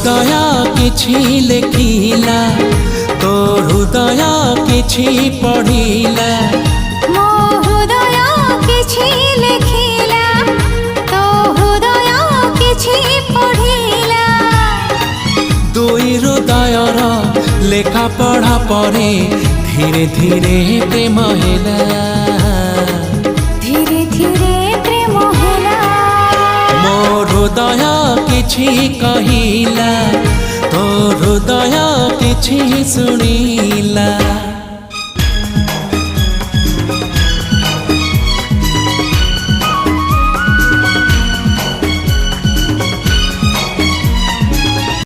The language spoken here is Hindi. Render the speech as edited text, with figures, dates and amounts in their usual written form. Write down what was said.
हृदय किछि लेखिला तो हृदय किछि पढ़िला मो हृदय किछि लेखिला तो हृदय किछि पढ़िला दुई हृदयर लेखा पढ़ा परे धीरे धीरे प्रेम होला धीरे धीरे प्रेम होला मो हृदय किछि कहिला तो हृदय किछि सुनिला।